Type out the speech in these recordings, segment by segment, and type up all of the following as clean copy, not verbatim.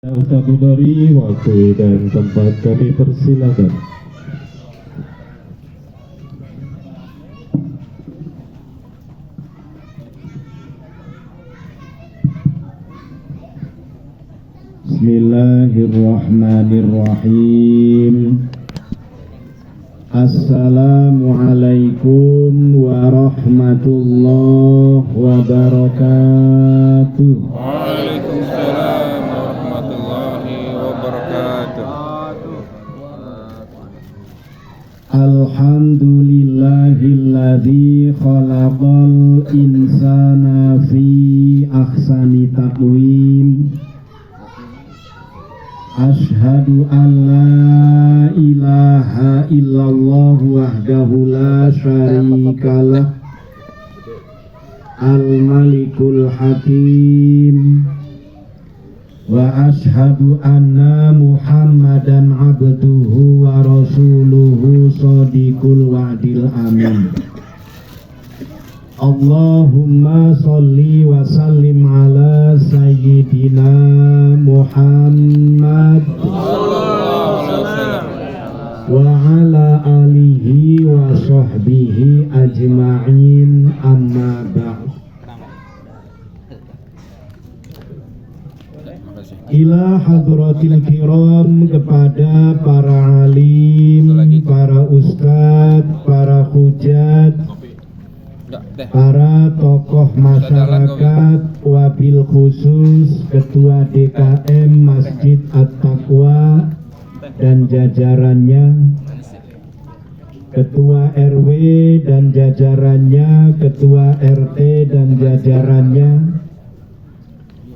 Ustaz Budari, waktu dan tempat kami persilakan. Bismillahirrahmanirrahim. Assalamualaikum warahmatullahi wabarakatuh. Waalaikumsalam warahmatullahi wabarakatuh. Alhamdulillahilladzi khalaqal insana fi ahsani taqwim. Ashhadu an la ilaha illallah wahdahu la syarikalah al-malikul hakim wa ashhadu anna muhammadan abduhu wa rasuluhu shadiqul wa'dil amin. Allahumma salli wa sallim ala sayyidina Muhammad wa ala alihi wa sahbihi ajma'in, amma ba'd. Ila hadratil kiram, kepada para alim, para ustadz, para hujat, para tokoh masyarakat, wabil khusus Ketua DKM Masjid At-Taqwa dan jajarannya, Ketua RW dan jajarannya, Ketua RT dan jajarannya,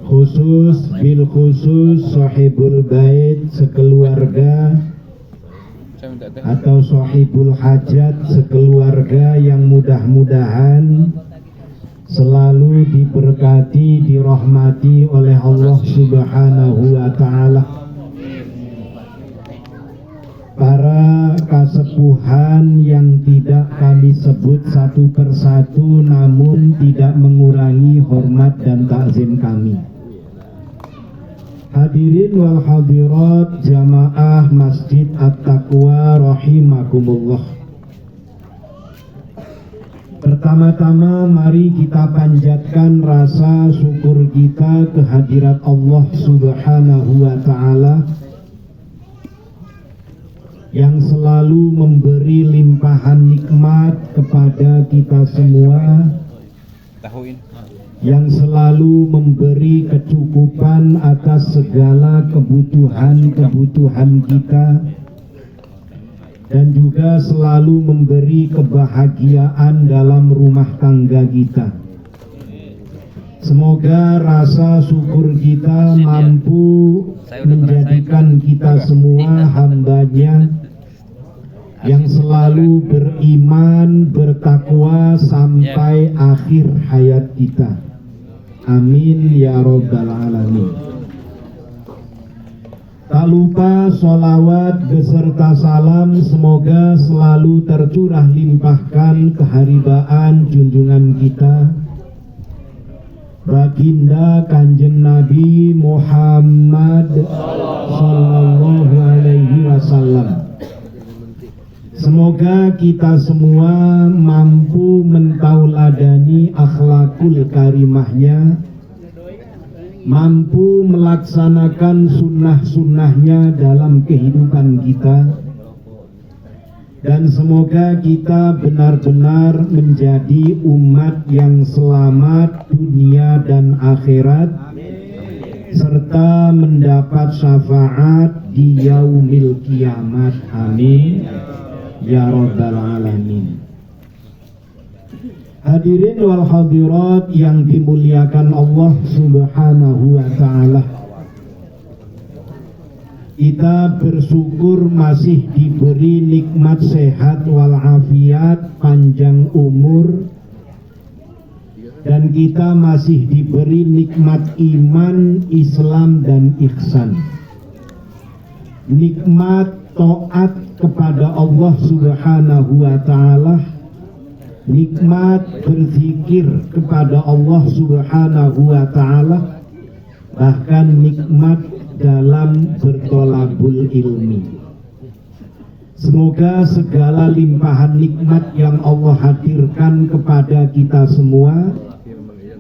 khusus bil khusus sahibul bait sekeluarga atau sahibul hajat sekeluarga yang mudah-mudahan selalu diberkati, dirahmati oleh Allah Subhanahu wa ta'ala. Para kasepuhan yang tidak kami sebut satu persatu, namun tidak mengurangi hormat dan takzim kami. Hadirin wal hadirat jamaah Masjid At-Taqwa rahimakumullah. Pertama-tama mari kita panjatkan rasa syukur kita kehadirat Allah Subhanahu wa ta'ala yang selalu memberi limpahan nikmat kepada kita semua, yang selalu memberi kecukupan atas segala kebutuhan-kebutuhan kita, dan juga selalu memberi kebahagiaan dalam rumah tangga kita. Semoga rasa syukur kita mampu menjadikan kita semua hambanya yang selalu beriman, bertakwa sampai akhir hayat kita. Amin ya rabbal alamin. Tak lupa sholawat beserta salam semoga selalu tercurah limpahkan keharibaan junjungan kita, Baginda Kanjeng Nabi Muhammad sallallahu alaihi wasallam. Semoga kita semua mampu mentauladani akhlakul karimahnya, mampu melaksanakan sunnah-sunnahnya dalam kehidupan kita, dan semoga kita benar-benar menjadi umat yang selamat dunia dan akhirat, serta mendapat syafaat di yaumil kiamat. Amin ya rabbal alamin. Hadirin wal hadirat yang dimuliakan Allah Subhanahu wa ta'ala, kita bersyukur masih diberi nikmat sehat walafiat, panjang umur, dan kita masih diberi nikmat iman, Islam, dan ihsan. Nikmat taat kepada Allah Subhanahu wa ta'ala, nikmat berzikir kepada Allah Subhanahu wa ta'ala, bahkan nikmat dalam bertolabul ilmi. Semoga segala limpahan nikmat yang Allah hadirkan kepada kita semua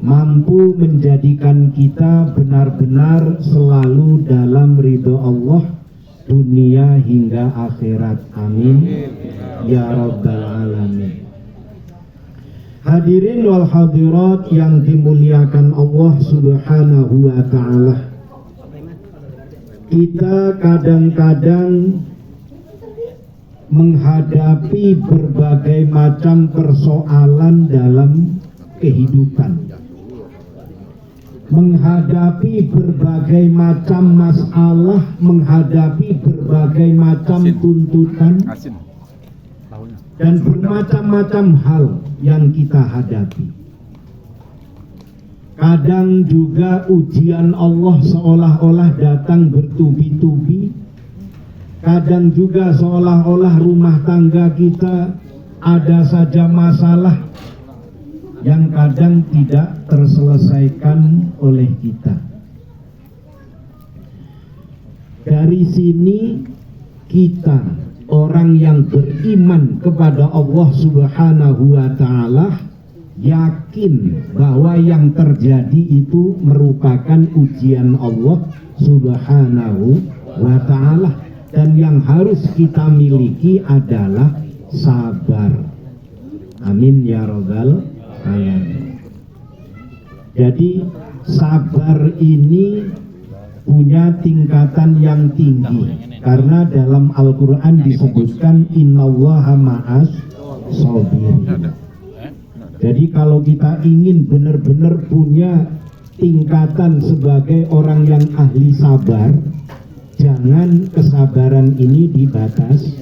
mampu menjadikan kita benar-benar selalu dalam ridho Allah dunia hingga akhirat. Amin ya rabbal alamin. Hadirin wal hadirat yang dimuliakan Allah Subhanahu wa ta'ala, kita kadang-kadang menghadapi berbagai macam persoalan dalam kehidupan, menghadapi berbagai macam masalah, menghadapi berbagai macam tuntutan dan bermacam-macam hal yang kita hadapi. Kadang juga ujian Allah seolah-olah datang bertubi-tubi. Kadang juga seolah-olah rumah tangga kita ada saja masalah yang kadang tidak terselesaikan oleh kita. Dari sini kita, orang yang beriman kepada Allah Subhanahu wa ta'ala, yakin bahwa yang terjadi itu merupakan ujian Allah Subhanahu wa ta'ala. Dan yang harus kita miliki adalah sabar. Amin ya rabbal alamin. Jadi sabar ini punya tingkatan yang tinggi, karena dalam Al-Quran disebutkan innallaha ma'as sabirin. Jadi kalau kita ingin benar-benar punya tingkatan sebagai orang yang ahli sabar, jangan kesabaran ini dibatasi.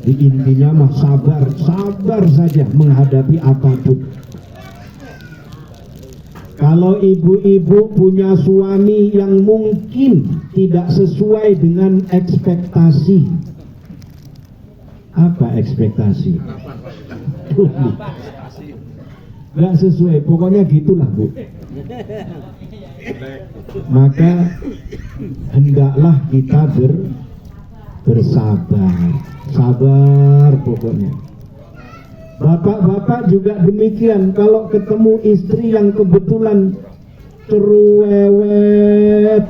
Di intinya mah sabar saja menghadapi apapun. Kalau ibu-ibu punya suami yang mungkin tidak sesuai dengan ekspektasi, apa ekspektasi? Gak sesuai, pokoknya gitulah Bu. Maka hendaklah kita bersabar, sabar pokoknya. Bapak-bapak juga demikian, kalau ketemu istri yang kebetulan cerewet,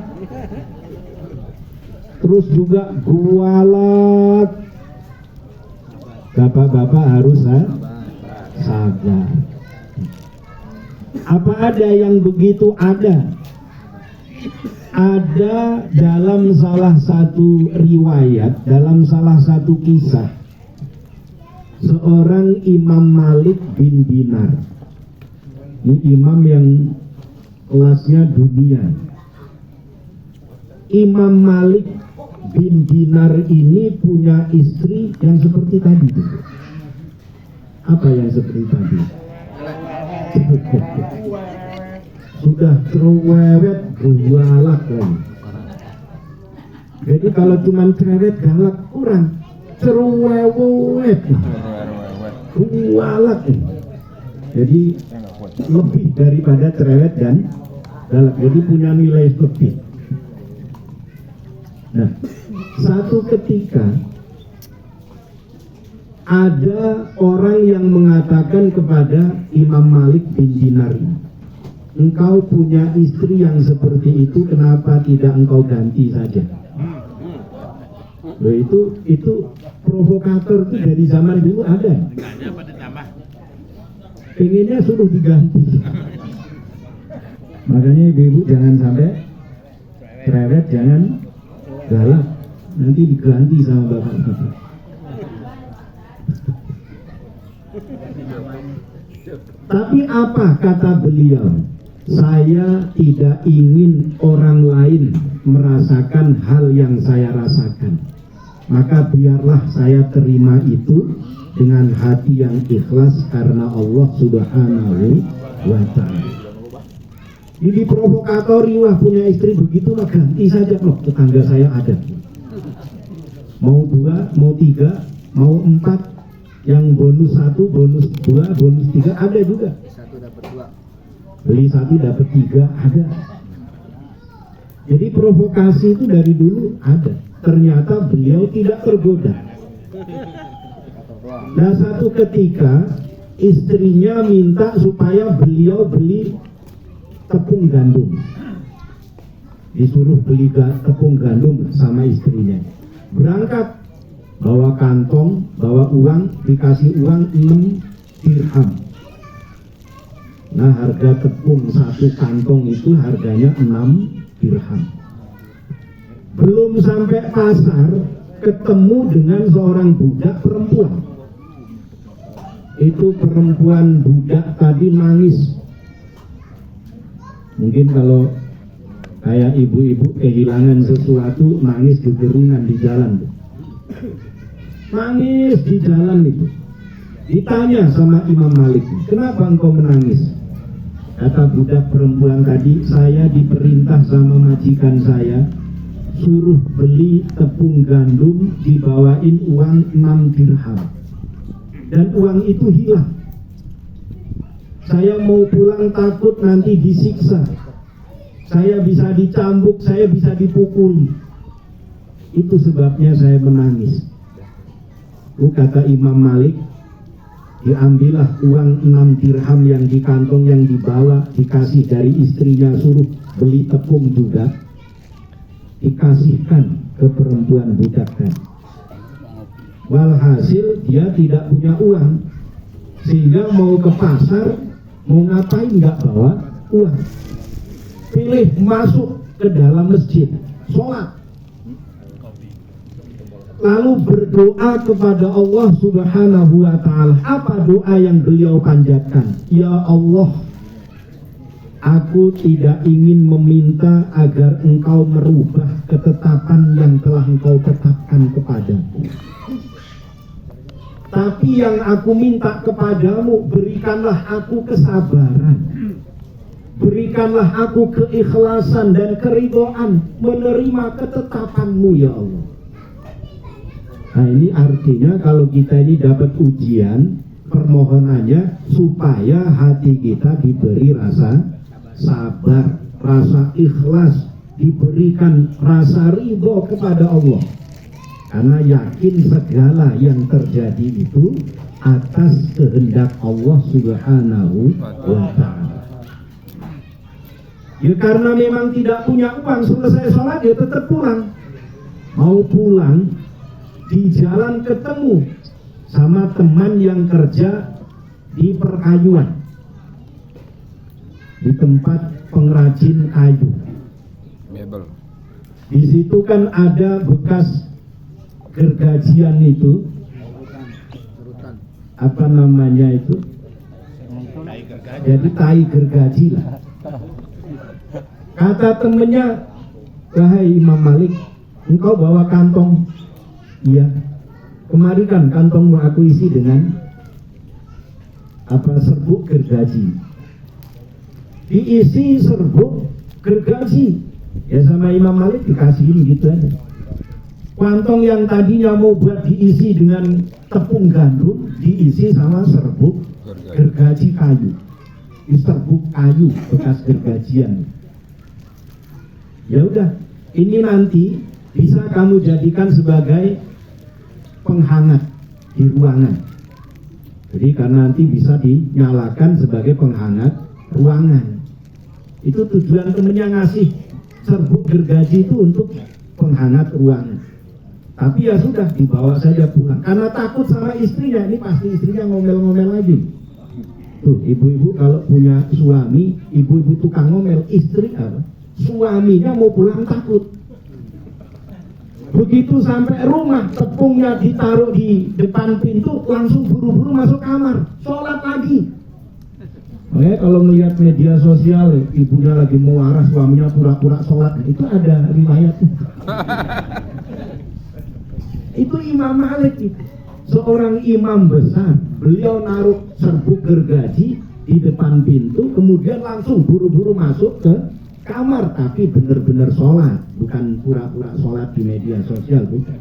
terus juga gualat, bapak-bapak harus sabar. Apa ada yang begitu? Ada dalam salah satu riwayat, dalam salah satu kisah, seorang Imam Malik bin Dinar. Ini imam yang kelasnya dunia. Imam Malik bin Dinar ini punya istri yang seperti tadi. Apa yang seperti tadi? Sudah cerewet galak kan. Jadi kalau cuma cerewet galak kurang, cerewet galak. Jadi lebih daripada cerewet dan galak. Jadi punya nilai lebih. Nah, satu ketika ada orang yang mengatakan kepada Imam Malik bin Dinar, engkau punya istri yang seperti itu, kenapa tidak engkau ganti saja? Loh, itu provokator itu dari zaman dulu ada. Pengennya suruh diganti. Makanya ibu-ibu jangan sampai cerewet, jangan galak, nanti diganti sama bapak-bapak. Tapi apa kata beliau? Saya tidak ingin orang lain merasakan hal yang saya rasakan. Maka biarlah saya terima itu dengan hati yang ikhlas karena Allah Subhanahu wa ta'ala. Jadi provokatori, wah punya istri begitu lah ganti saja. Loh, tetangga saya ada. Mau 2, mau 3, mau 4. Yang bonus 1, bonus 2, bonus 3 ada juga. Satu dapat 2. Beli 1 dapat 3 ada. Jadi provokasi itu dari dulu ada. Ternyata beliau tidak tergoda. Nah, satu ketika istrinya minta supaya beliau beli tepung gandum. Disuruh beli tepung gandum sama istrinya. Berangkat, bawa kantong, bawa uang, dikasih uang 6 dirham. Nah, harga tepung satu kantong itu harganya 6 dirham. Belum sampai pasar, ketemu dengan seorang budak perempuan. Itu perempuan budak tadi nangis. Mungkin kalau kayak ibu-ibu kehilangan sesuatu, nangis gegerungan di jalan. Nangis di jalan itu. Ditanya sama Imam Malik, kenapa engkau menangis? Kata budak perempuan tadi, saya diperintah sama majikan saya, suruh beli tepung gandum, dibawain uang 6 dirham. Dan uang itu hilang. Saya mau pulang takut nanti disiksa. Saya bisa dicambuk, saya bisa dipukuli. Itu sebabnya saya menangis. Kata Imam Malik, diambillah uang 6 dirham yang di kantong yang dibawa, dikasih dari istrinya, suruh beli tepung juga, dikasihkan ke perempuan budak tadi. Walhasil dia tidak punya uang, sehingga mau ke pasar, mau ngapain nggak bawa uang. Pilih masuk ke dalam masjid, sholat, lalu berdoa kepada Allah Subhanahu wa ta'ala. Apa doa yang beliau panjatkan? Ya Allah, aku tidak ingin meminta agar engkau merubah ketetapan yang telah engkau tetapkan kepadaku, tapi yang aku minta kepadamu, berikanlah aku kesabaran, berikanlah aku keikhlasan dan keridhaan menerima ketetapanmu ya Allah. Nah, ini artinya kalau kita ini dapat ujian, permohonannya supaya hati kita diberi rasa sabar, rasa ikhlas, diberikan rasa ridho kepada Allah. Karena yakin segala yang terjadi itu atas kehendak Allah Subhanahu wa ta'ala. Ya karena memang tidak punya uang, selesai sholat ya tetap pulang. Mau pulang, di jalan ketemu sama teman yang kerja di perkayuan, di tempat pengrajin kayu. Di situ kan ada bekas gergajian itu, apa namanya itu? Jadi tai gergaji lah. Kata temennya, wahai Imam Malik, engkau bawa kantong? Iya. Kemarin kan kantongmu aku isi dengan apa, serbuk gergaji. Diisi serbuk gergaji. Ya sama Imam Malik dikasihin gitu aja. Kantong yang tadinya mau buat diisi dengan tepung gandum, diisi sama serbuk gergaji kayu. Ini serbuk kayu bekas gergajian. Ya udah, ini nanti bisa kamu jadikan sebagai penghangat di ruangan. Jadi karena nanti bisa dinyalakan sebagai penghangat ruangan. Itu tujuan temennya ngasih serbuk gergaji itu untuk penghangat ruangan. Tapi ya sudah, dibawa saja pulang. Karena takut sama istrinya, ini pasti istrinya ngomel-ngomel lagi. Tuh, ibu-ibu kalau punya suami, ibu-ibu tukang ngomel, istri apa? Suaminya mau pulang takut. Begitu sampai rumah, tepungnya ditaruh di depan pintu, langsung buru-buru masuk kamar, sholat lagi. Makanya kalau melihat media sosial, ibunya lagi mau waras, suaminya pura-pura sholat, itu ada riwayat. Itu Imam Malik itu, seorang imam besar. Beliau naruh serbuk gergaji di depan pintu, kemudian langsung buru-buru masuk ke kamar, tapi benar-benar sholat, bukan pura-pura sholat di media sosial, bukan.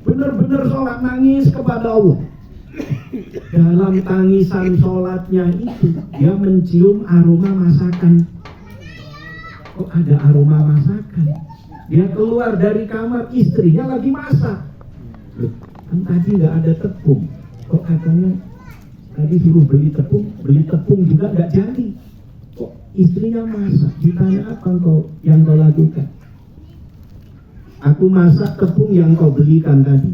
Benar-benar sholat, nangis kepada Allah. Dalam tangisan sholatnya itu, dia mencium aroma masakan. kok ada aroma masakan. Dia keluar dari kamar, istrinya lagi masak. Loh, kan tadi nggak ada tepung, kok katanya tadi suruh beli tepung juga nggak jadi. Kok istrinya masak? Ditanya, apa yang kau lakukan? Aku masak tepung yang kau belikan tadi.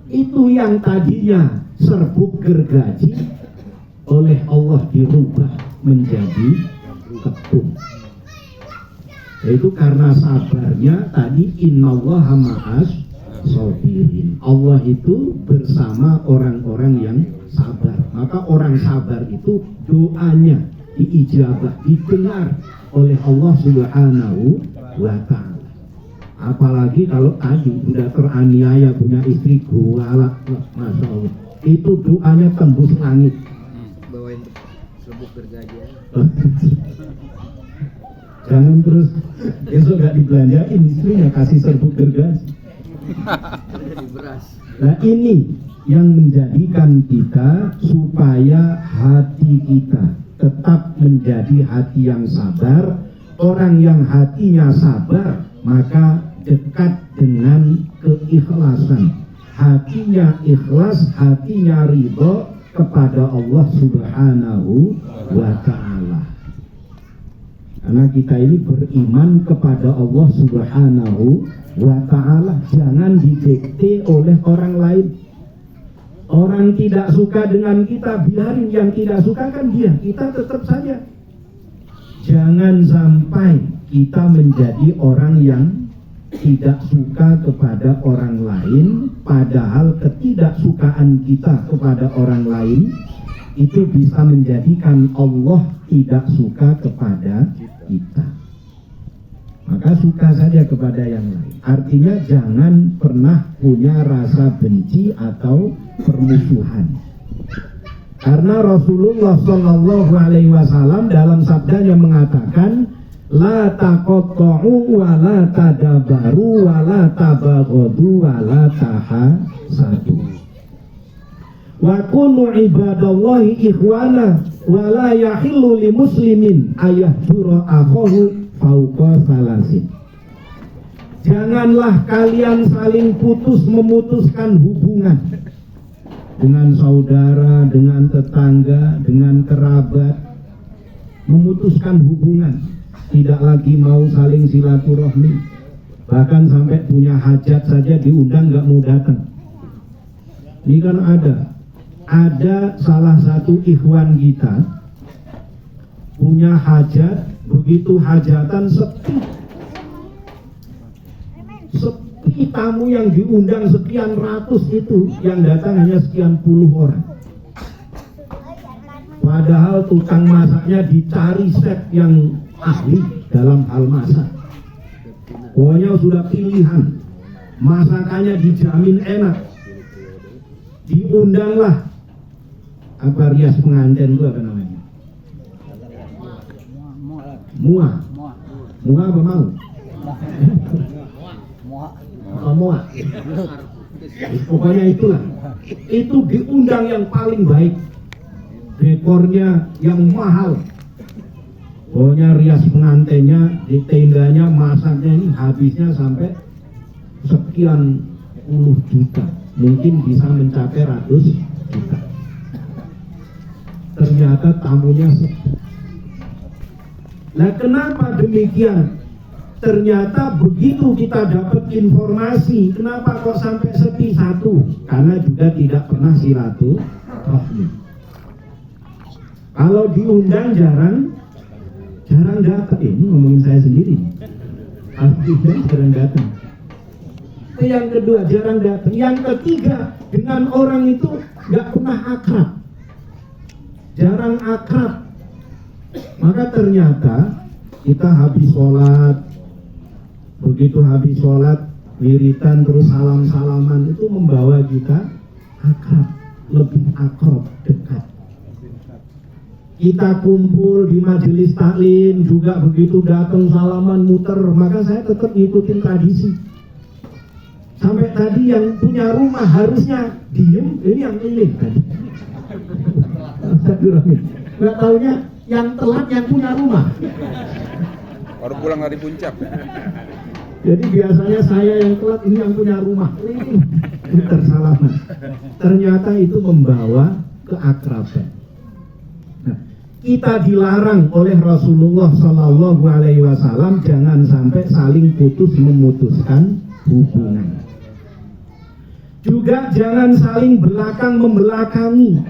Itu yang tadinya serbuk gergaji oleh Allah dirubah menjadi tepung. Itu karena sabarnya tadi, innallaha ma'as sabirin. Allah itu bersama orang-orang yang sabar. Maka orang sabar itu doanya diijabah, didengar oleh Allah Subhanahu wa ta'ala. Apalagi kalau tadi sudah teraniaya punya istri galak, masya Allah, itu doanya tembus langit. Bawain serbuk gergaji. Jangan terus besok gak dibelanjain istrinya, kasih serbuk gergaji. Nah ini yang menjadikan kita supaya hati kita tetap menjadi hati yang sabar. Orang yang hatinya sabar maka dekat dengan keikhlasan. Hatinya ikhlas, hatinya ridho kepada Allah Subhanahu wa ta'ala. Karena kita ini beriman kepada Allah Subhanahu wa ta'ala. Jangan didikte oleh orang lain. Orang tidak suka dengan kita, biarin. Yang tidak suka kan dia, kita tetap saja. Jangan sampai kita menjadi orang yang tidak suka kepada orang lain, padahal ketidaksukaan kita kepada orang lain itu bisa menjadikan Allah tidak suka kepada kita. Maka suka saja kepada yang lain. Artinya jangan pernah punya rasa benci atau permusuhan. Karena Rasulullah Shallallahu Alaihi Wasallam dalam sabdanya mengatakan, la taqatta'u wa la tadabaru wa la tabaghadu wa la tahasadu. Wa kunu ibadallahi ikhwana wa la yahillu li muslimin ayahdura akhahu fauqa salasin. Janganlah kalian saling memutuskan hubungan dengan saudara, dengan tetangga, dengan kerabat. Memutuskan hubungan, tidak lagi mau saling silaturahmi, bahkan sampai punya hajat saja diundang nggak mau datang. Ini kan ada salah satu ikhwan kita punya hajat, begitu hajatan sepi, tamu yang diundang sekian ratus itu, yang datang hanya sekian puluh orang. Padahal tukang masaknya dicari chef yang ahli dalam hal masak. Pokoknya sudah pilihan, masakannya dijamin enak. Diundanglah apa rias pengantin itu apa namanya? Mua apa mau? Mua. Pokoknya itulah. Itu diundang yang paling baik. Dekornya yang mahal. Pokoknya rias pengantinnya di tendanya, masaknya ini habisnya sampai sekian puluh juta. Mungkin bisa mencapai ratus juta. Ternyata tamunya sepi. Nah, kenapa demikian? Ternyata begitu kita dapat informasi, kenapa kok sampai sepi? Satu, karena juga tidak pernah silaturahmi. Kalau diundang jarang datang. Ini ngomongin saya sendiri. Artinya jarang datang. Itu yang kedua, jarang datang. Yang ketiga, dengan orang itu nggak pernah akrab. Jarang akrab. Maka ternyata kita habis sholat, begitu habis sholat, wiritan terus salam-salaman, itu membawa kita akrab, lebih akrab, dekat. Kita kumpul di majelis taklim juga begitu datang salaman muter, maka saya tetap ngikutin tradisi. Sampai tadi yang punya rumah harusnya diem, ini yang keliling tadi. Nggak taunya yang telat yang punya rumah. Baru pulang dari puncak. Jadi biasanya saya yang telat, ini yang punya rumah. Ini tersalaman. Ternyata itu membawa keakraban. Nah, kita dilarang oleh Rasulullah Shallallahu Alaihi Wasallam jangan sampai saling memutuskan hubungan. Juga jangan saling belakang membelakangi.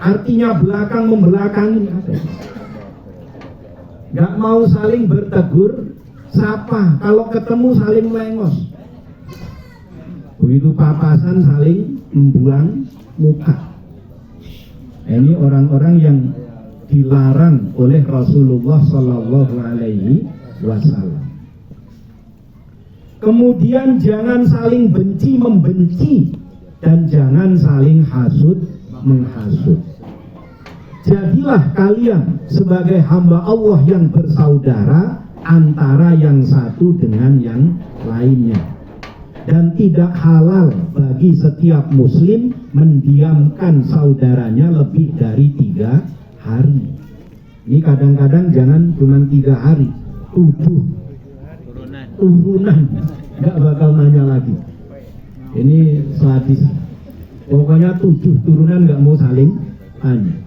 Artinya belakang membelakangi apa? Gak mau saling bertegur sapa, kalau ketemu saling melengos. Begitu papasan saling membuang muka. Ini orang-orang yang dilarang oleh Rasulullah Shallallahu Alaihi Wasallam. Kemudian jangan saling benci membenci dan jangan saling hasud menghasut. Jadilah kalian sebagai hamba Allah yang bersaudara antara yang satu dengan yang lainnya. Dan tidak halal bagi setiap muslim mendiamkan saudaranya lebih dari 3 hari. Ini kadang-kadang jangan cuma 3 hari, 7 turunan, nggak bakal nanya lagi. Ini sadis. Pokoknya 7 turunan nggak mau saling tanya.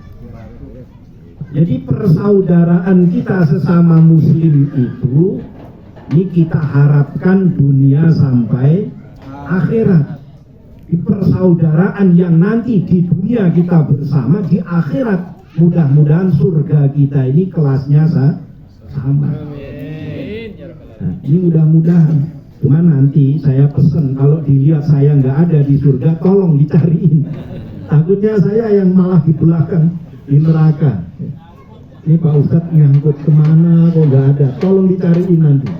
Jadi persaudaraan kita sesama muslim itu, ini kita harapkan dunia sampai akhirat. Di persaudaraan yang nanti di dunia kita bersama, di akhirat mudah-mudahan surga kita ini kelasnya sama. Nah, ini mudah-mudahan. Cuma nanti saya pesen kalau dilihat saya nggak ada di surga, tolong dicariin. Takutnya saya yang malah di belakang di neraka. Ini Pak Ustadz ngangkut kemana kok nggak ada, tolong dicariin nanti.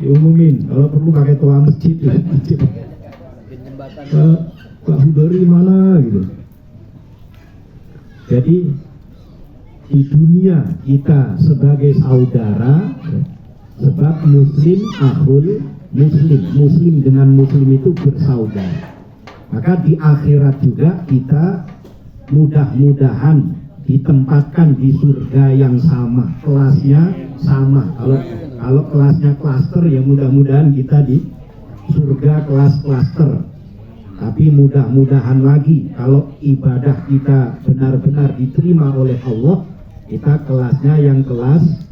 Diumumin. Kalau perlu pakai toa masjid. Pak Hudori mana gitu. Jadi di dunia kita sebagai saudara. Sebab muslim akhul muslim, muslim dengan muslim itu bersaudara. Maka di akhirat juga kita mudah-mudahan ditempatkan di surga yang sama, kelasnya sama. Kalau kelasnya klaster ya mudah-mudahan kita di surga kelas klaster. Tapi mudah-mudahan lagi kalau ibadah kita benar-benar diterima oleh Allah, kita kelasnya yang kelas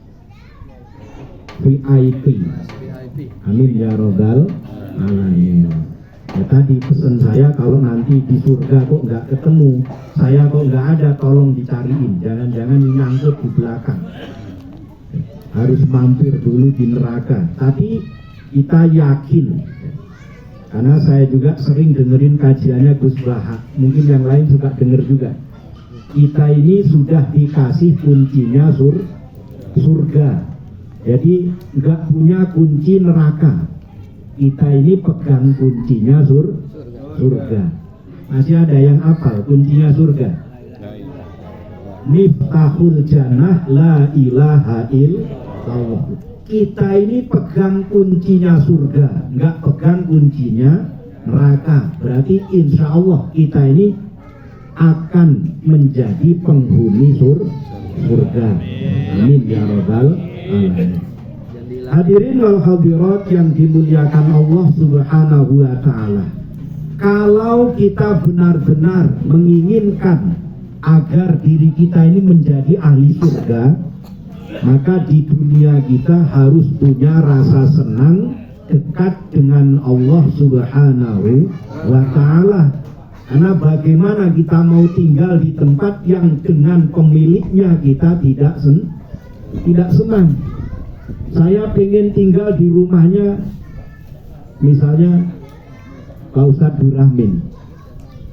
VIP. Amin ya robbal alamin. Ya, tadi pesan saya kalau nanti di surga kok nggak ketemu, saya kok nggak ada, tolong dicariin. Jangan-jangan nyangkut di belakang. Harus mampir dulu di neraka. Tapi kita yakin, karena saya juga sering dengerin kajiannya Gus Baha. Mungkin yang lain suka denger juga. Kita ini sudah dikasih kuncinya surga. Jadi nggak punya kunci neraka. Kita ini pegang kuncinya surga. Masih ada yang hafal kuncinya surga? Miftahul jannah la ilaha illallah. Kita ini pegang kuncinya surga, nggak pegang kuncinya neraka. Berarti insya Allah kita ini akan menjadi penghuni surga. Amin ya robbal alamin. Hadirin wal hadirat yang dimuliakan Allah Subhanahu wa taala. Kalau kita benar-benar menginginkan agar diri kita ini menjadi ahli surga, maka di dunia kita harus punya rasa senang dekat dengan Allah Subhanahu wa taala. Karena bagaimana kita mau tinggal di tempat yang dengan pemiliknya kita tidak senang. Saya pengen tinggal di rumahnya misalnya Pak Ustadz Durrahmin,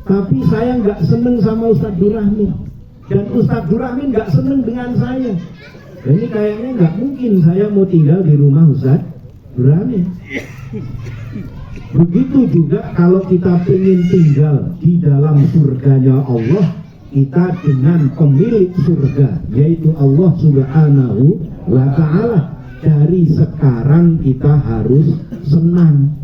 tapi saya nggak seneng sama Ustadz Durrahmin, dan Ustadz Durrahmin nggak seneng dengan saya. Ini kayaknya nggak mungkin saya mau tinggal di rumah Ustadz Durrahmin. Begitu juga kalau kita pengen tinggal di dalam surganya Allah, kita dengan pemilik surga yaitu Allah Subhanahu wa ta'ala. Dari sekarang kita harus senang.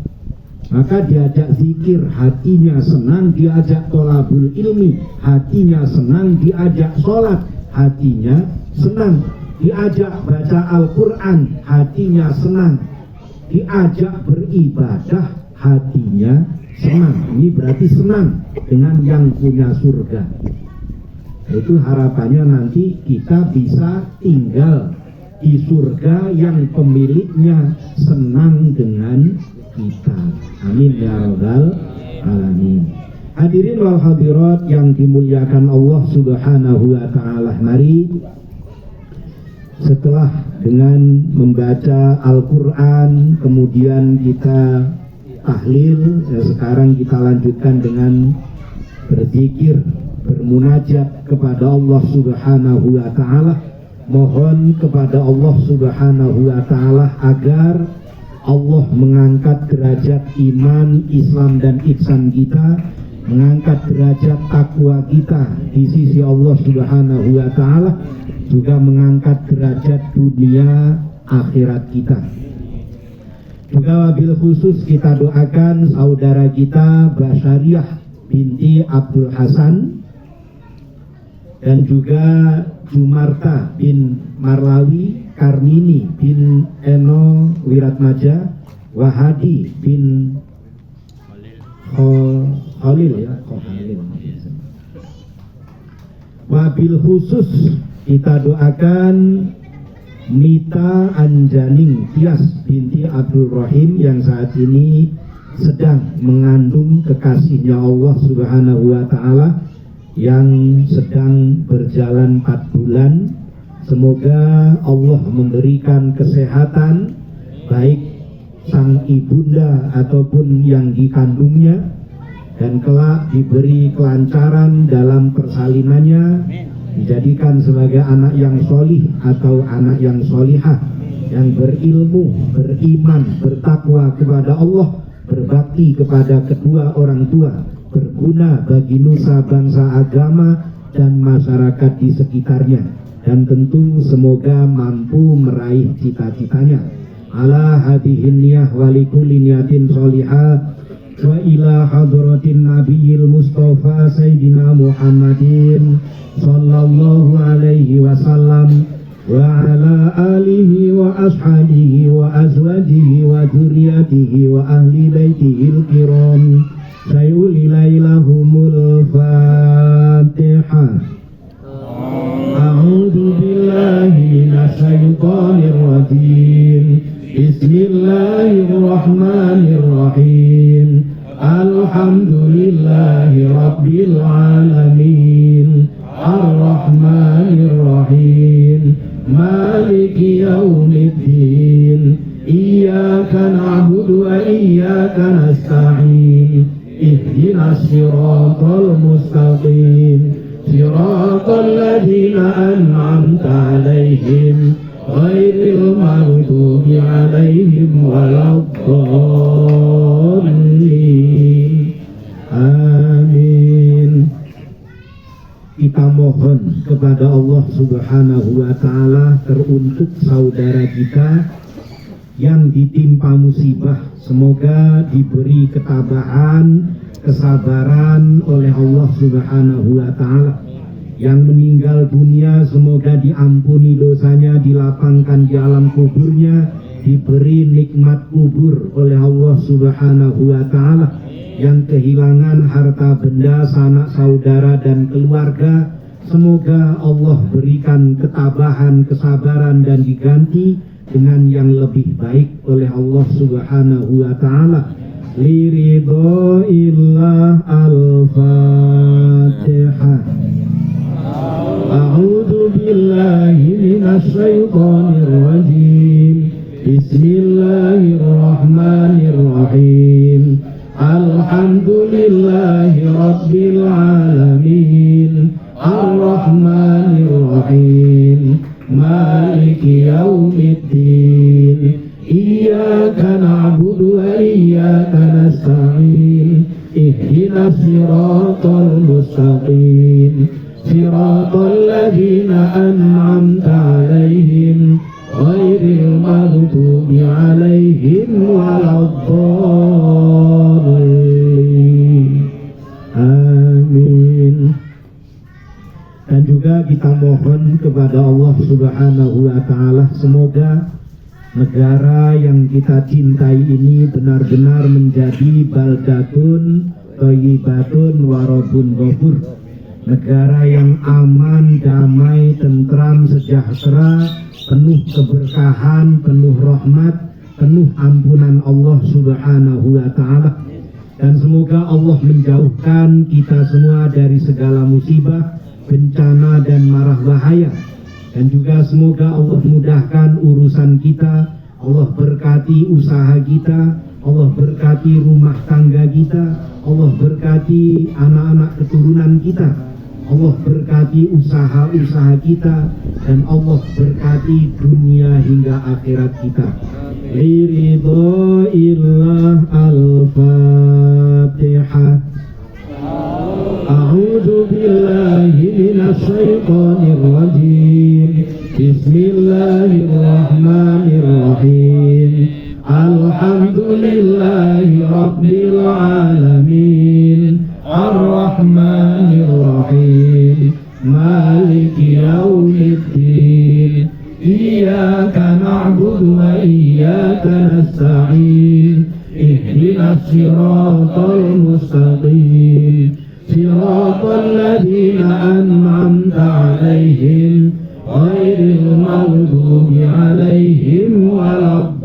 Maka diajak zikir hatinya senang, diajak tholabul ilmi hatinya senang, diajak sholat hatinya senang. diajak baca Al-Quran, hatinya senang, diajak beribadah, hatinya senang. Ini berarti senang dengan yang punya surga. Itu harapannya nanti kita bisa tinggal di surga yang pemiliknya senang dengan kita. Amin ya rabbal alamin. Hadirin wal hadirat yang dimuliakan Allah Subhanahu wa taala, mari setelah dengan membaca Al-Quran kemudian kita tahlil, sekarang kita lanjutkan dengan berzikir, bermunajat kepada Allah Subhanahu wa taala. Mohon kepada Allah Subhanahu wa taala agar Allah mengangkat derajat iman, Islam dan ihsan kita, mengangkat derajat takwa kita di sisi Allah Subhanahu wa taala, juga mengangkat derajat dunia akhirat kita. Juga wabil khusus kita doakan saudara kita Basyariah binti Abdul Hasan dan juga Jumarta bin Marlawi, Karmini bin Eno Wiratmaja, Wahadi bin Khalil ya, Khalil. Wabil khusus kita doakan Mita Anjaning Tias binti Abdul Rahim yang saat ini sedang mengandung kekasihnya Allah Subhanahu wa taala yang sedang berjalan 4 bulan. Semoga Allah memberikan kesehatan baik sang ibunda ataupun yang dikandungnya, dan kelak diberi kelancaran dalam persalinannya, dijadikan sebagai anak yang solih atau anak yang solihah, yang berilmu, beriman, bertakwa kepada Allah, berbakti kepada kedua orang tua, berguna bagi nusa bangsa, agama dan masyarakat di sekitarnya, dan tentu semoga mampu meraih cita-citanya. Ala hadihin niyah walikulli niyatin sholihah wa ila hadratin nabiyil mustafa sayyidina Muhammadin sallallahu alaihi wasallam wa ala alihi wa ashabihi wa azwajihi wa dzurriyyatihi wa ahli baitihil kiram sayuli lailahumul fatihah. A'udzu billahi minasyaitonir rajim. Bismillahirrahmanirrahim. Alhamdulillahi rabbil alamin. Ar-Rahmanir-Rahim. Maliki yaumiddin. Iyyaka na'budu wa iyyaka nasta'in. Ihdinas siratal mustaqim. Siratal ladzina an'amta 'alaihim ghairil maghdubi 'alaihim waladdallin. Amin. Kita mohon kepada Allah Subhanahu wa taala teruntuk saudara kita yang ditimpa musibah, semoga diberi ketabahan, kesabaran oleh Allah Subhanahu wa taala. Yang meninggal dunia semoga diampuni dosanya, dilapangkan di alam kuburnya, diberi nikmat kubur oleh Allah Subhanahu wa taala. Yang kehilangan harta benda, sanak saudara dan keluarga, semoga Allah berikan ketabahan, kesabaran dan diganti dengan yang lebih baik oleh Allah Subhanahu wa taala. Liridhoillah. Al-Fatihah. A'udzu billahi minasy syaithanir rajim. Bismillahirrahmanirrahim. Alhamdulillahi rabbil alamin. Ar-Rahmanir-Rahim. Maliki yaumiddin. Iyyaka na'budu wa iyyaka nasta'in. Ihdinas siratal mustaqim. Siratal ladzina an'amta 'alaihim ghairil maghdubi 'alaihim Subhanahu wa ta'ala. Semoga negara yang kita cintai ini benar-benar menjadi baldatun thayyibatun warabun ghafur, negara yang aman, damai, tentram, sejahtera, penuh keberkahan, penuh rahmat, penuh ampunan Allah Subhanahu wa ta'ala. Dan semoga Allah menjauhkan kita semua dari segala musibah, bencana dan marah bahaya. Dan juga semoga Allah mudahkan urusan kita, Allah berkati usaha kita, Allah berkati rumah tangga kita, Allah berkati anak-anak keturunan kita, Allah berkati usaha-usaha kita, dan Allah berkati dunia hingga akhirat kita. Liridhaillah al-Fatihah. A'udzu billahi minasy syaithanir rajim. Bismillahirrahmanirrahim. Alhamdulillahi rabbil alamin. Ar-Rahmanir Rahim. Maliki yaumiddin. Iyyaka na'budu wa iyyaka nasta'in. Ihdinas siratal mustaqim. Siratal ladzina an'amta 'alaihim ghairil maghdubi 'alaihim waladdallin.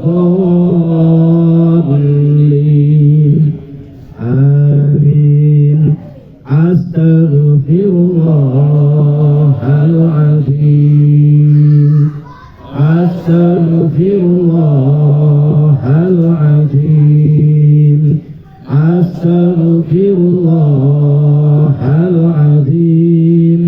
Amin. Astaghfirullahaladzim. Astaghfirullahaladzim. Astaghfirullahaladzim.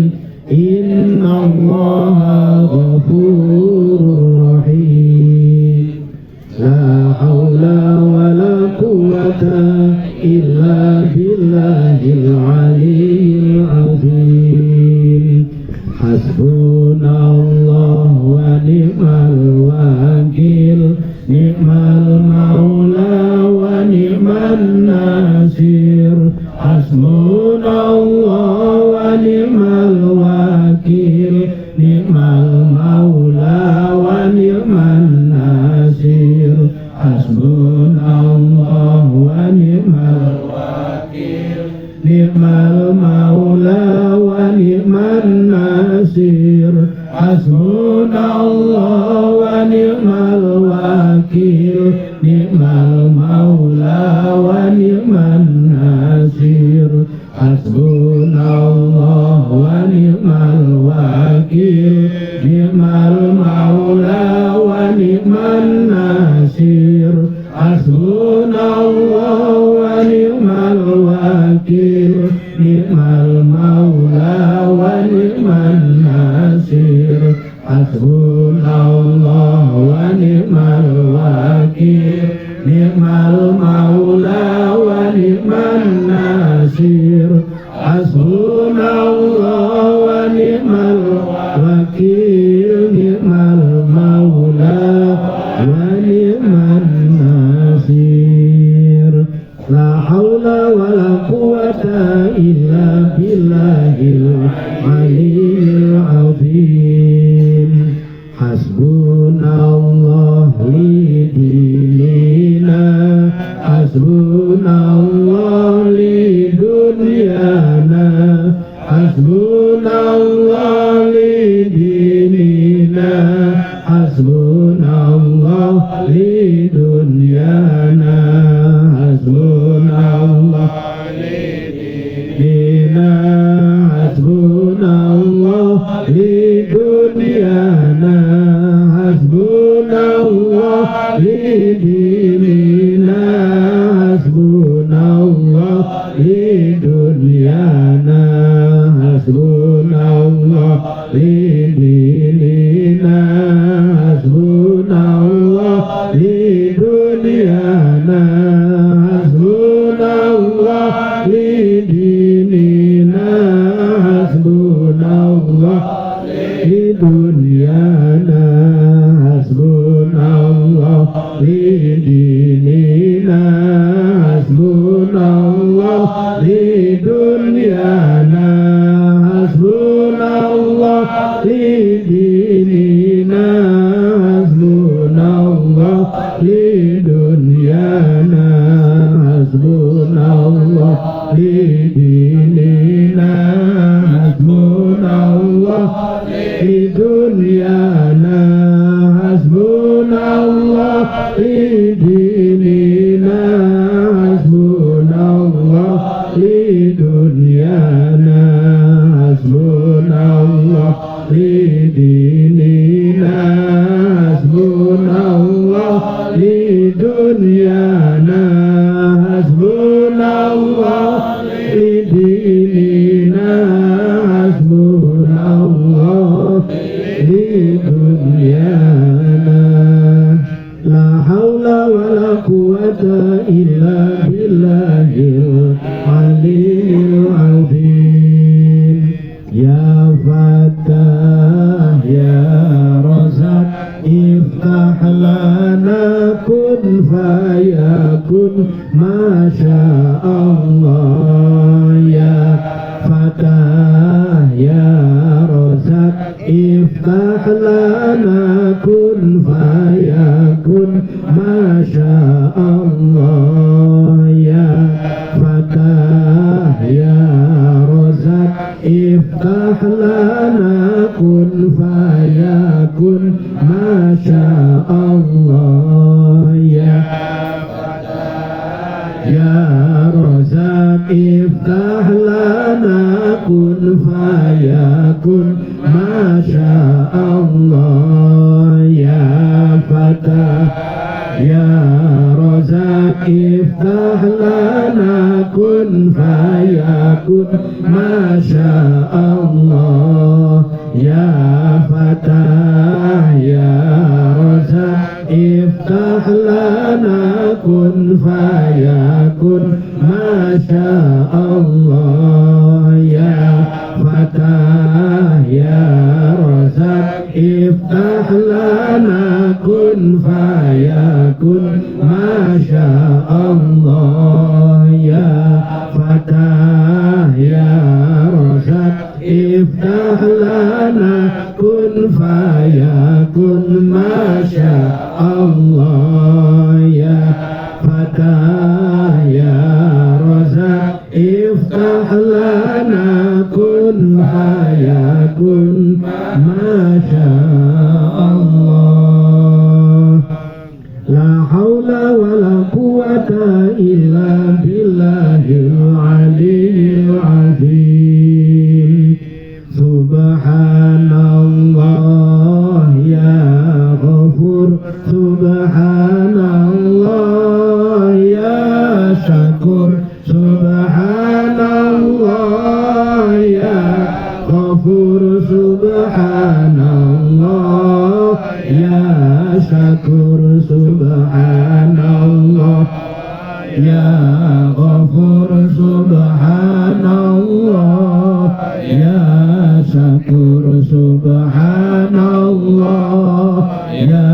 Innallaha ghafurur rahim. La haula wa la quwwata illa billahil aliyyil azim. Hasbunallahu wa ni'mal wakil. Ni'mal maula wa ni'man nasir. Hasbunallahu wa ni'mal wakil. Ni'mal maula wa ni'man nasir. Hasbunallahu wa ni'mal wakil. Ni'mal maula wa ni'man nasir. Hasbunallahu wa ni'mal wakil. Ni'mal maula wa ni'man nasir. Hasbunallahu wa ni'mal wakil. Ni'mal maula wa ni'man nasir. Hasbunallahu wa ni'mal wakil. Ni'mal maula wa ni'man nasir. Hasbunallahu wa ni'mal wakil. Ni'mal maula wa ni'man nasir. Hasbunallahu wa ni'mal wakil. Ni'mal maula wa ni'man nasir. La haula wa la quwwata illa billahil aliyyil azim. Hasbunallah li dinina. Hasbunallah li dunyana. Hasbunallah li dinina. Hasbunallah li dunyana. Hasbunallah li dinina. Hasbunallah li dunyana. Hasbunallah li dinina. Hasbunallah li dunyana. Hasbunallah li dinina. Hasbunallah li dunyana. Hasbunallah li dinina. Hasbunallah li dunyana. Hasbunallah li dinina. Hasbunallah li dunyana. Hasbunallah li dinina. لدنيانا حسبنا الله لديننا حسبنا الله لدنيانا حسبنا الله لديننا حسبنا الله لدنيانا حسبنا الله لديننا حسبنا الله لدنيانا حسبنا الله لديننا حسبنا الله لدنيانا لا حول ولا قوة إلا بالله العلي العظيم يا فتاح يا رزاق افتح لنا كن فيكن ما شاء الله يا فتاح يا رزاق افتح لنا كن فيكن ما شاء الله يا فتاح يا رزاق افتح لنا كن فيكن ما شاء الله يا يا رزاق افتح لنا كن فيكن ما شاء الله يا فتاح يا رزاق افتح لنا كن فيكن ما شاء الله يا فتاح يا رزاق افتح لنا كن فيكن ما شاء الله يا فتاح يا رزاق افتح لنا كن فيكن ما شاء الله يا فتاح يا رزاق افتح لنا كن فيكن ما شاء الله يا فتاح يا رزاق افتح لنا كن فيكن ما شاء الله لا حول ولا قوة إلا بالله العلي العظيم سبحان الله يا غفور سبحان الله يا شكور سبحان الله يا غفور سبحان الله يا شكور سبحان الله يا غفور سبحان الله يا شكور سبحان الله يا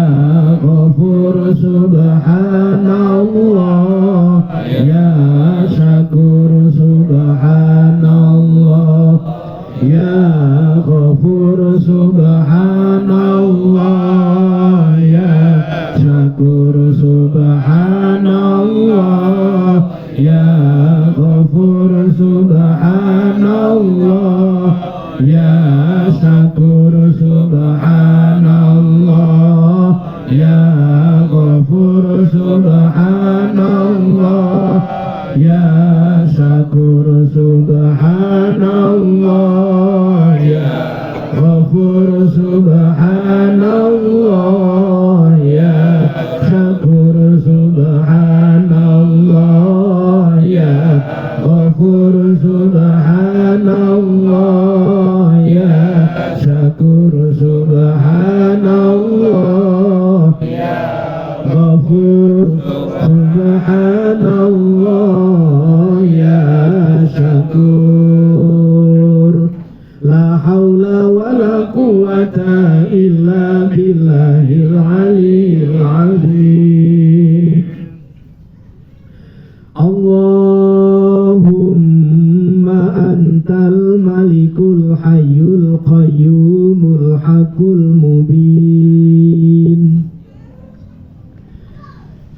غفور سبحان الله يا شكور سبحان الله يا غفور سبحان الله يا شكور سبحان الله يا غفور سبحان الله يا شكور سبحان الله يا غفور سبحان الله يا شكور سبحان الله يا غفور سبحان الله يا شكور سبحان الله يا غفور سبحان الله يا شكور سبحان الله يا غفور سبحان الله يا شكور لا حول ولا قوة إلا بالله العلي العظيم اللهم أنت الملك الحي القيوم الحق المبين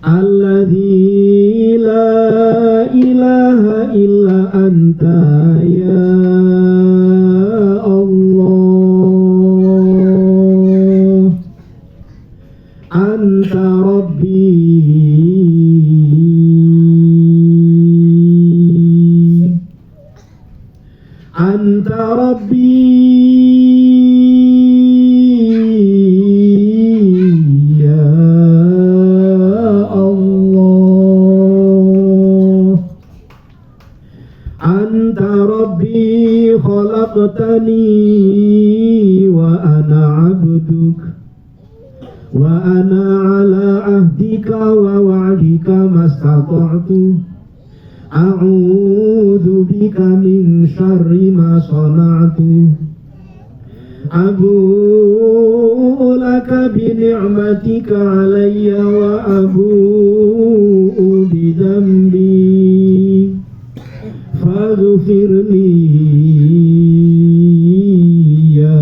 Alladzi la ilaha illa anta ya Allah. Anta Rabbi, Anta Rabbi ya Allah. Anta Rabbi khalaqtani wa ana abduk wa ana ala ahdika wa wa'dika mastata'tu. A'udzu bika min syarri ma sana'tu. Abu'u laka bi ni'matika 'alayya wa abu'u bi dhanbi faghfirli ya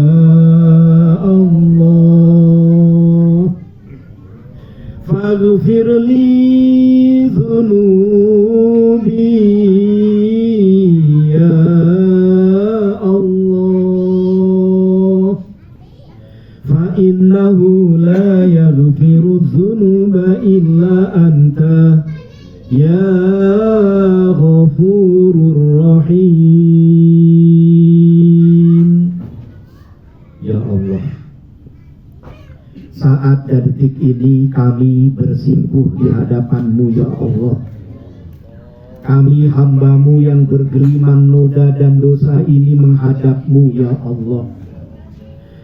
Allah. Faghfirli dhunubi ya Allah. Fa innahu la yaghfiru dhunuba illa anta ya Ghafurur Rahim. Ya Allah, saat dan detik ini kami bersimpuh di hadapan-Mu ya Allah. Kami hamba-Mu yang bergelimang noda dan dosa ini menghadap-Mu ya Allah,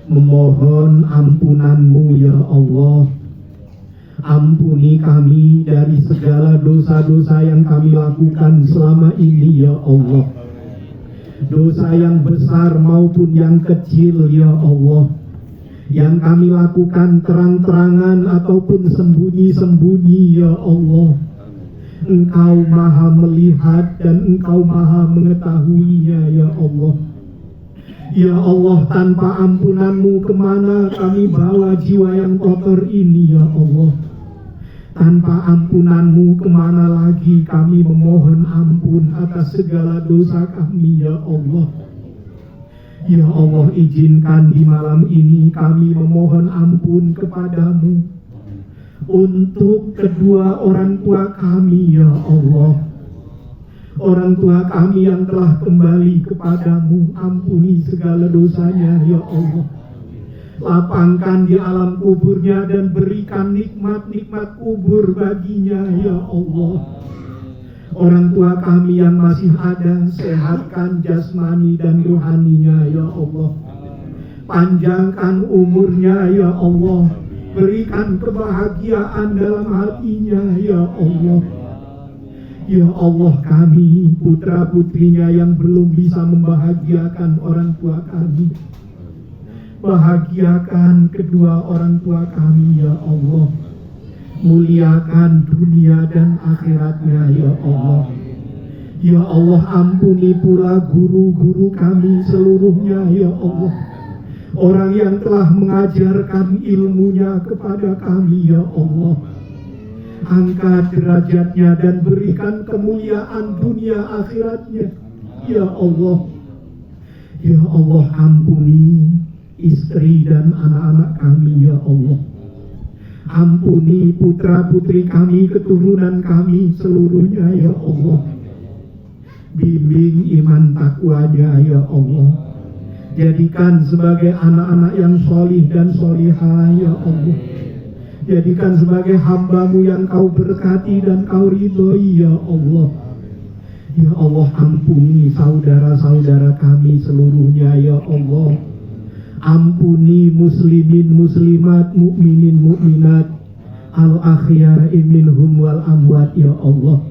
memohon ampunan-Mu ya Allah. Ampuni kami dari segala dosa-dosa yang kami lakukan selama ini ya Allah. Dosa yang besar maupun yang kecil ya Allah, yang kami lakukan terang-terangan ataupun sembunyi-sembunyi ya Allah. Engkau maha melihat dan Engkau maha mengetahuinya ya Allah. Ya Allah, tanpa ampunan-Mu kemana kami bawa jiwa yang kotor ini ya Allah. Tanpa ampunan-Mu kemana lagi kami memohon ampun atas segala dosa kami ya Allah. Ya Allah, izinkan di malam ini kami memohon ampun kepadamu untuk kedua orang tua kami ya Allah. Orang tua kami yang telah kembali kepadamu, ampuni segala dosanya ya Allah. Lapangkan di alam kuburnya dan berikan nikmat-nikmat kubur baginya ya Allah. Orang tua kami yang masih ada, sehatkan jasmani dan rohaninya ya Allah. Panjangkan umurnya ya Allah. Berikan kebahagiaan dalam hatinya ya Allah. Ya Allah, kami putra-putrinya yang belum bisa membahagiakan orang tua kami, bahagiakan kedua orang tua kami ya Allah. Muliakan dunia dan akhiratnya ya Allah. Ya Allah, ampuni pula guru-guru kami seluruhnya ya Allah. Orang yang telah mengajarkan ilmunya kepada kami ya Allah. Angkat derajatnya dan berikan kemuliaan dunia akhiratnya ya Allah. Ya Allah, ampuni istri dan anak-anak kami ya Allah. Ampuni putra-putri kami, keturunan kami seluruhnya ya Allah. Bimbing iman takwanya ya Allah. Jadikan sebagai anak-anak yang solih dan solihah ya Allah. Jadikan sebagai hamba-Mu yang Kau berkati dan Kau ridhoi ya Allah. Ya Allah, ampuni saudara-saudara kami seluruhnya ya Allah. Ampuni muslimin muslimat, mukminin mukminat, al-akhyai minhum wal amwat ya Allah.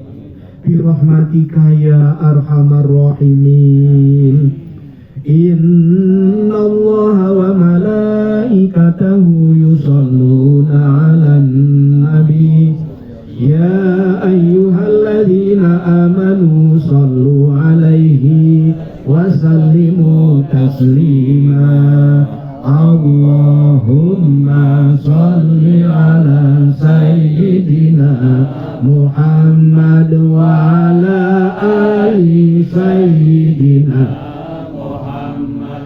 Bi rahmatika ya arhamar rahimin. Inna Allah wa malaikatahu yusalluna 'alan nabi. Ya ayyuhalladzina amanu sallu 'alaihi wa sallimu taslima. Allahumma salli ala sayyidina سيدنا محمد وعلى آل سيدنا محمد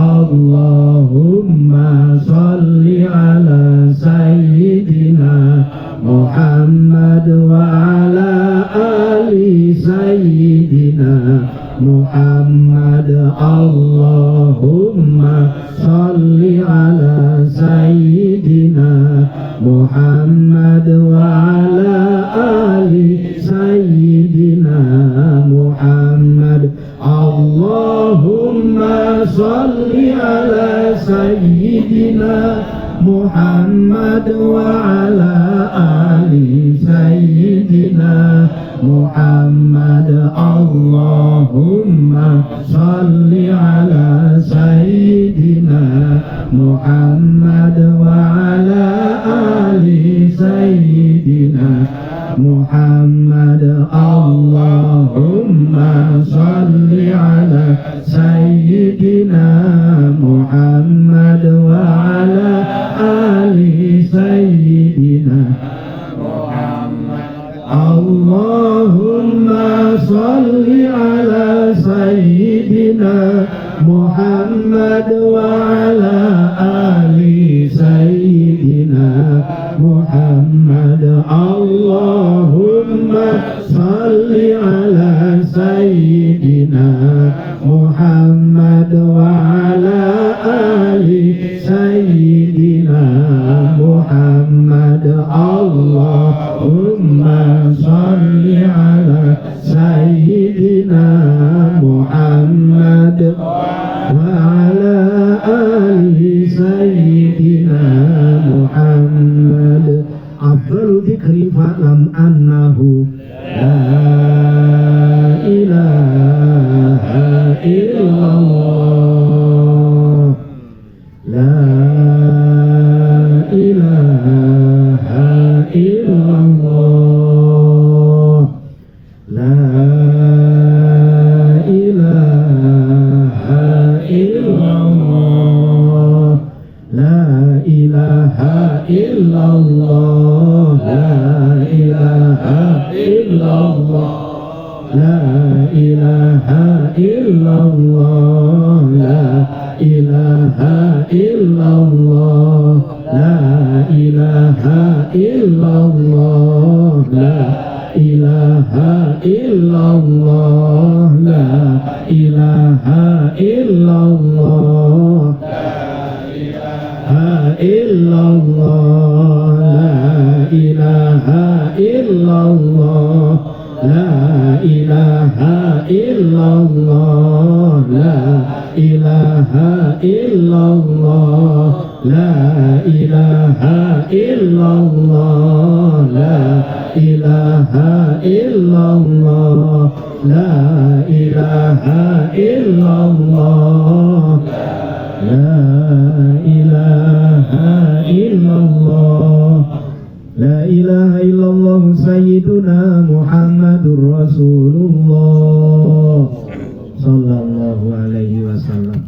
اللهم صل على سيدنا محمد وعلى آل سيدنا محمد اللهم صل على سيدنا محمد وعلى آل سيدنا محمد اللهم صل على سيدنا محمد وعلى آل سيدنا محمد اللهم صل على سيدنا محمد وعلى آل سيدنا محمد اللهم صل على سيدنا محمد وعلى آل سيدنا محمد اللهم صل على سيدنا محمد وعلى آل سيدنا محمد اللهم صل على سيدنا محمد وعلى آل سيدنا محمد اللهم صل على سيدنا محمد وعلى آل سيدنا محمد أفضل ذكر فاعلم أنه لا إله إلا الله لا إله إلا الله لا إله إلا الله لا إله إلا الله لا إله إلا الله لا إله إلا الله لا إله إلا الله لا إله إلا الله لا إله إلا الله لا إله إلا الله إلا الله لا إله إلا الله لا إله إلا الله لا إله إلا الله لا إله إلا الله لا إله إلا الله لا إله إلا الله لا إله إلا الله لا إله إلا الله سيدنا محمد رسول الله صلى الله عليه وسلم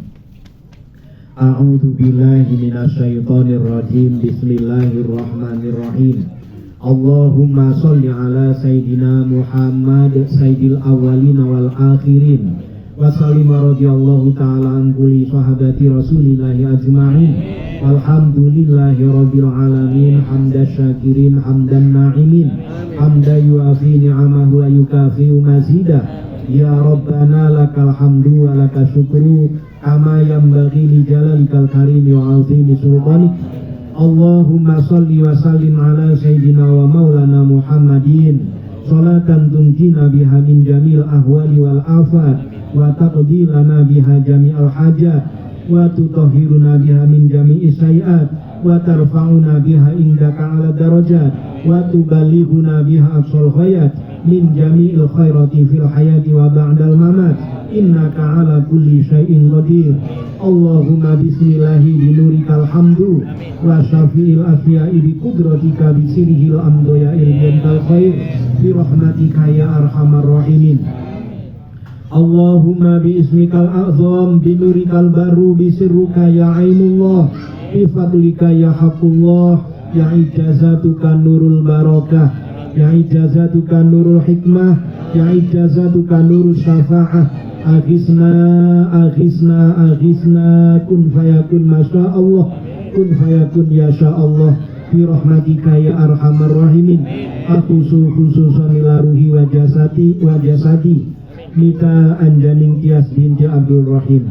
أعوذ بالله من الشيطان الرجيم بسم الله الرحمن الرحيم اللهم صل على سيدنا محمد سيد الأولين والآخرين وسلم رضي الله تعالى عن كل صحابة رسول الله أجمعين والحمد لله رب العالمين حمد الشاكرين حمد الناعمين حمدا يوافي نعمه ويكافئ مزيده يا ربنا لك الحمد ولك الشكر كما ينبغي لجلالك الكريم وعظيم سلطانك اللهم صل وسلم على سيدنا ومولانا محمد صلاة تنجينا بها من جميع الأهوال والآفات وتقضي لنا بها جميع الحاجات وتطهرنا بها من جميع السيئات وترفعنا بها عندك على الدرجات وتبلغنا بها أقصى الغايات من جميع الخيرات في الحياة وبعد الممات إنك على كل شيء قدير اللهم بسم الله بنورك الحمد وشفيع الأشياء بقدرتك بسره الأمد يا إرجان الخير برحمتك يا أرحم الراحمين اللهم باسمك الأعظم بنورك البر بسرك يا عين الله بفضلك يا حق الله ya ijazatuka nurul barakah, ya ijazatuka nurul hikmah, ya ijazatuka nurul syafa'ah. Aghithna, aghithna, aghithna, kun fayakun masya Allah, kun fayakun ya sya Allah, bi rahmatika ya arhamar rahimin. Khususan ila ruhi wa jasadi Mita Anjaning Tias binti Abdul Rahim.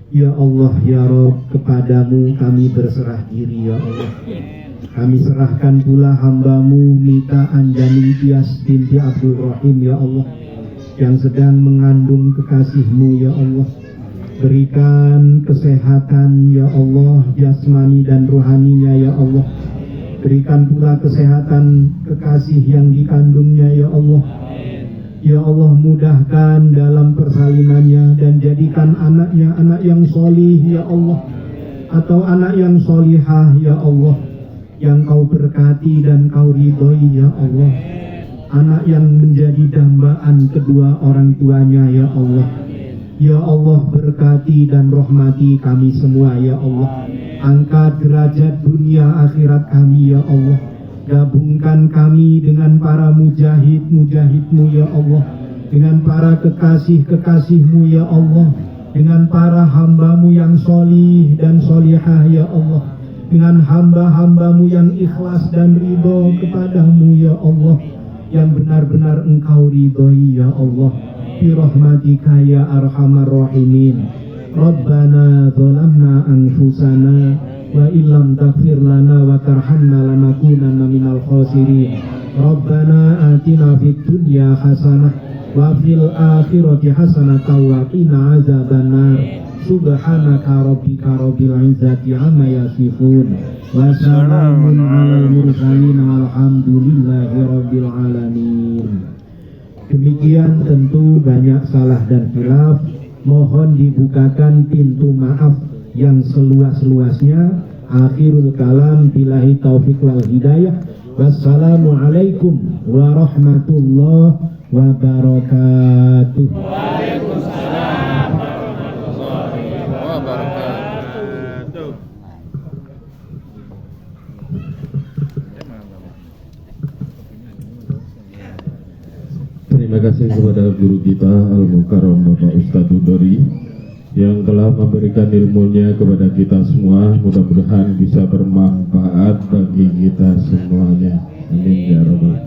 Ya Allah ya Rabb, kepadamu kami berserah diri ya Allah. Kami serahkan pula hambamu Mita Anjaning Tias binti Abdul Rahim ya Allah, yang sedang mengandung kekasihmu ya Allah. Berikan kesehatan ya Allah, jasmani dan rohaninya ya Allah. Berikan pula kesehatan kekasih yang dikandungnya ya Allah. Ya Allah, mudahkan dalam persalinannya dan jadikan anaknya anak yang solih ya Allah, atau anak yang solihah ya Allah, yang kau berkati dan kau ridhoi ya Allah. Anak yang menjadi dambaan kedua orang tuanya ya Allah. Ya Allah, berkati dan rahmati kami semua ya Allah. Angkat derajat dunia akhirat kami ya Allah. Gabungkan kami dengan para mujahid-mujahidmu ya Allah, dengan para kekasih-kekasihmu ya Allah, dengan para hambamu yang solih dan solihah ya Allah, dengan hamba-hambamu yang ikhlas dan ridho kepadamu ya Allah, yang benar-benar engkau ridhoi ya Allah, bi rahmatika ya arhamar rahimin. Rabbana zalamna anfusana wa illam taghfir lana wa tarhamna lanakunanna minal khasirin. Rabbana atina fid dunya hasanah wa fil akhirati hasanah wa qina azabannar. Subhanaka rabbika rabbil izzati amma yasifun wa salamun alal mursalin walhamdulillahi rabbil alamin. Demikian tentu banyak salah dan khilaf. Mohon dibukakan pintu maaf yang seluas-luasnya. Akhirul kalam, billahi taufik wal hidayah. Wassalamualaikum warahmatullahi wabarakatuh. Waalaikumsalam warahmatullahi wabarakatuh. Terima kasih kepada guru kita Al-Mukarram Bapak Ustadz Udori yang telah memberikan ilmunya kepada kita semua. Mudah-mudahan bisa bermanfaat bagi kita semuanya. Amin ya rabbal.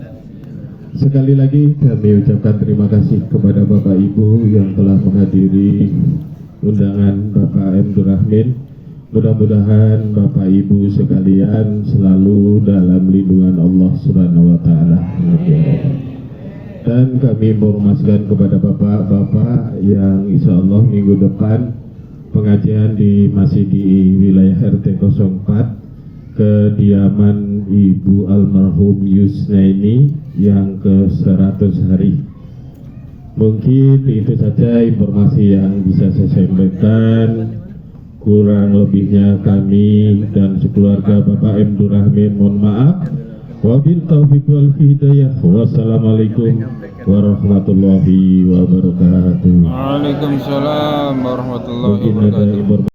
Sekali lagi kami ucapkan terima kasih kepada Bapak Ibu yang telah menghadiri undangan Bapak M. Durrahmin. Mudah-mudahan Bapak Ibu sekalian selalu dalam lindungan Allah Subhanahu wa taala. Dan kami informasikan kepada bapak-bapak yang insya Allah minggu depan pengajian masih di wilayah RT 04 kediaman Ibu Almarhum Yusnaini yang ke 100 hari. Mungkin itu saja informasi yang bisa saya sampaikan. Kurang lebihnya kami dan sekeluarga Bapak M. Durrahmin mohon maaf. Wabil taufiq wal hidayah. Wassalamualaikum warahmatullahi wabarakatuh. Waalaikumsalam warahmatullahi Mungkin ada wabarakatuh. informasi